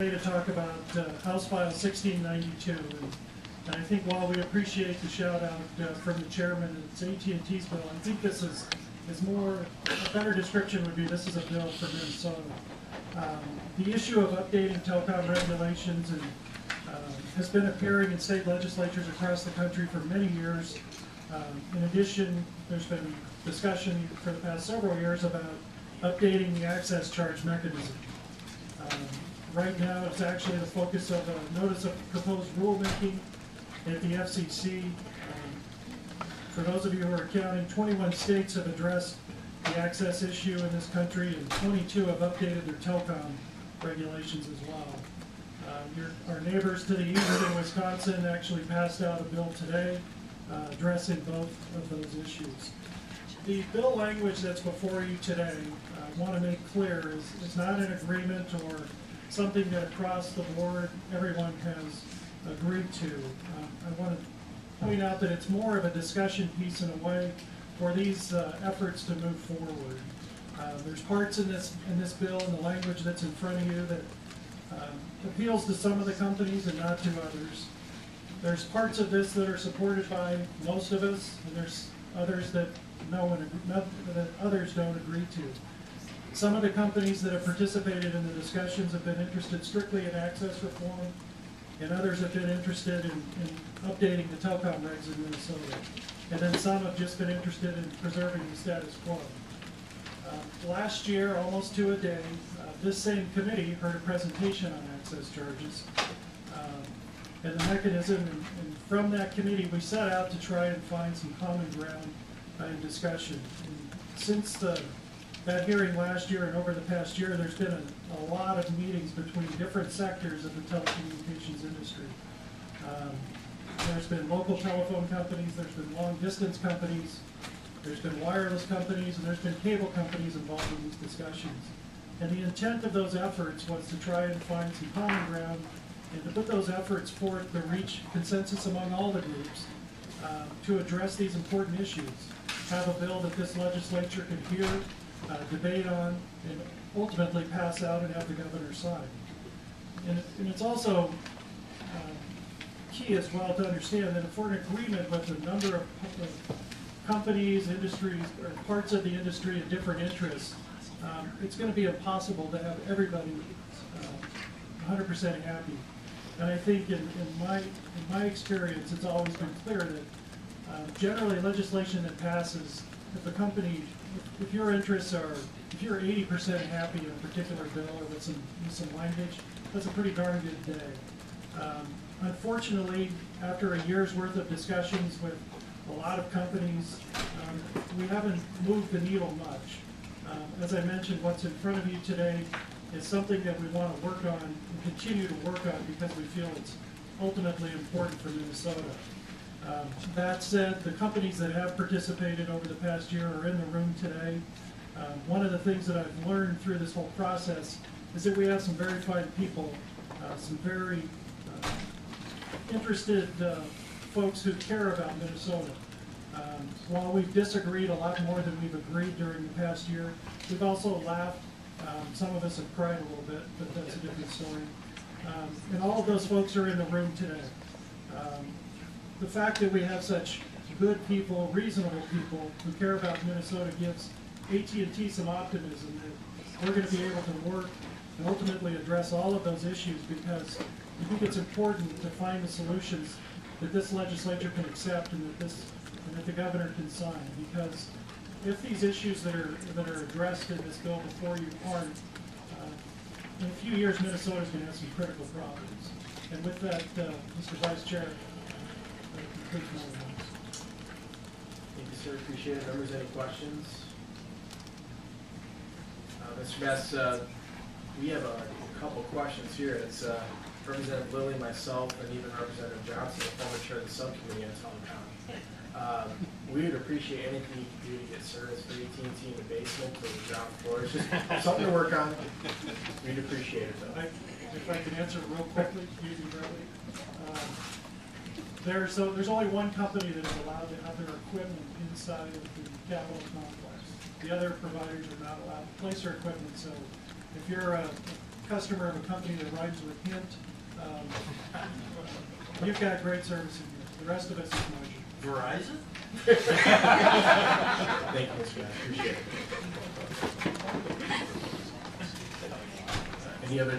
To talk about House File 1692, and I think while we appreciate the shout out from the chairman, it's AT&T's bill. I think this is more, a better description would be this is a bill for Minnesota. The issue of updating telecom regulations has been appearing in state legislatures across the country for many years. In addition, there's been discussion for the past several years about updating the access charge mechanism. Right now, it's actually the focus of a notice of proposed rulemaking at the FCC. For those of you who are counting, 21 states have addressed the access issue in this country, and 22 have updated their telecom regulations as well. Our neighbors to the east in Wisconsin actually passed out a bill today addressing both of those issues. The bill language that's before you today, I want to make clear, is not an agreement or something that across the board everyone has agreed to. I want to point out that it's more of a discussion piece in a way for these efforts to move forward. There's parts in this bill and the language that's in front of you that appeals to some of the companies and not to others. There's parts of this that are supported by most of us, and there's others that others don't agree to. Some of the companies that have participated in the discussions have been interested strictly in access reform, and others have been interested in updating the telecom regs in Minnesota. And then some have just been interested in preserving the status quo. Last year, almost to a day, this same committee heard a presentation on access charges and the mechanism, and from that committee we set out to try and find some common ground in discussion. And since that hearing last year and over the past year, there's been a lot of meetings between different sectors of the telecommunications industry. There's been local telephone companies, there's been long distance companies, there's been wireless companies, and there's been cable companies involved in these discussions. And the intent of those efforts was to try and find some common ground and to put those efforts forth to reach consensus among all the groups to address these important issues. Have a bill that this legislature can hear, debate on, and ultimately pass out and have the governor sign. And it's also key as well to understand that if we're in agreement with a number of companies, industries, or parts of the industry and different interests, it's going to be impossible to have everybody 100% happy. And I think in my experience, it's always been clear that generally legislation that passes, if a company, if your interests are, if you're 80% happy in a particular bill or with some language, that's a pretty darn good day. Unfortunately, after a year's worth of discussions with a lot of companies, we haven't moved the needle much. As I mentioned, what's in front of you today is something that we want to work on and continue to work on because we feel it's ultimately important for Minnesota. That said, the companies that have participated over the past year are in the room today. One of the things that I've learned through this whole process is that we have some very fine people, some very interested folks who care about Minnesota. While we've disagreed a lot more than we've agreed during the past year, we've also laughed. Some of us have cried a little bit, but that's a different story. And all of those folks are in the room today. The fact that we have such good people, reasonable people who care about Minnesota gives AT&T some optimism that we're going to be able to work and ultimately address all of those issues, because I think it's important to find the solutions that this legislature can accept and that the governor can sign. Because if these issues that are addressed in this bill before you aren't, in a few years Minnesota's going to have some critical problems. And with that, Mr. Vice Chair, that concludes my remarks. Thank you, sir. Appreciate it. Members, any questions? Mr. Best, we have a couple questions here. It's Representative Lilly, myself, and even Representative Johnson, the former chair of the subcommittee on telecom. We would appreciate anything you can do to get service for AT&T in the basement to the ground floor. It's just something to work on. We'd appreciate it, though. If I can answer real quickly, using brevity. There's only one company that is allowed to have their equipment inside of the Capitol complex. The other providers are not allowed to place their equipment. So if you're a customer of a company that rhymes with hint, you've got great service in here. The rest of us is margin. Verizon? Thank you, Mr. Mayor. Appreciate it. Any other